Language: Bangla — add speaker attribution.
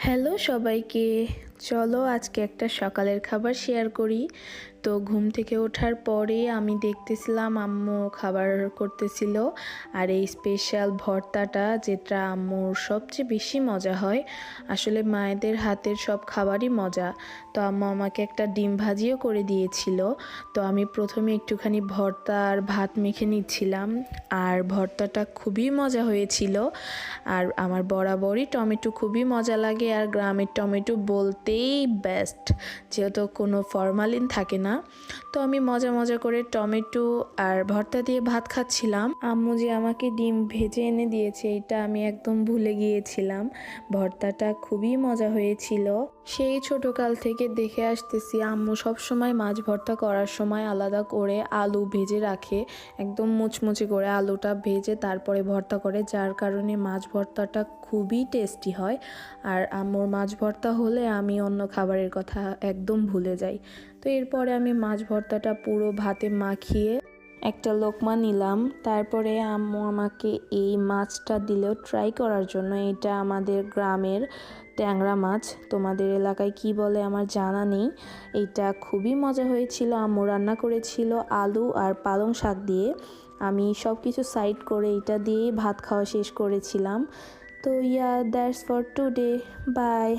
Speaker 1: হ্যালো সবাইকে। চলো আজকে একটা সকালের খাবার শেয়ার করি। তো ঘুম থেকে ওঠার পরে আমি দেখতেছিলাম আম্মু খাবার করতেছিল, আর এই স্পেশাল ভর্তাটা যেটা আম্মুর সবচেয়ে বেশি মজা হয়। আসলে মায়েদের হাতের সব খাবারই মজা। তো আম্মু আমাকে একটা ডিম ভাজিও করে দিয়েছিল। তো আমি প্রথমে একটুখানি ভর্তা আর ভাত মেখে নিচ্ছিলাম, আর ভর্তাটা খুবই মজা হয়েছিল। আর আমার বরাবরই টমেটো খুবই মজা লাগে, আর গ্রামের টমেটো বলতেই বেস্ট, যেহেতু কোনো ফরমালিন থাকে না। তো আমি মজা মজা করে টমেটো আর ভর্তা দিয়ে ভাত খাচ্ছিলাম। আম্মু যে আমাকে ডিম ভেজে এনে দিয়েছে এটা আমি একদম ভুলে গিয়েছিলাম। ভর্তাটা খুবই মজা হয়েছিল। সেই ছোটকাল থেকে দেখে আসতেছি আম্মু সবসময় মাছ ভর্তা করার সময় আলাদা করে আলু ভেজে রাখে, একদম মুচমুচে করে আলুটা ভেজে তারপরে ভর্তা করে, যার কারণে মাছ ভর্তাটা খুবই টেস্টি হয়। আর আম্মুর মাছ ভর্তা হলে আমি অন্য খাবারের কথা একদম ভুলে যাই। তো এরপরে আমি মাছ ভর্তাটা পুরো ভাতে মাখিয়ে একটা লোকমা নিলাম। তারপরে আম্মু আমাকে এই মাছটা দিলেও ট্রাই করার জন্য। এটা আমাদের গ্রামের ট্যাংরা মাছ, তোমাদের এলাকায় কি বলে আমার জানা নেই। এটা খুবই মজা হয়েছিল। আম্মু রান্না করেছিল আলু আর পালং শাক দিয়ে। আমি সব কিছু সাইড করে এটা দিয়েই ভাত খাওয়া শেষ করেছিলাম। তো দ্যাটস ফর টুডে, বাই।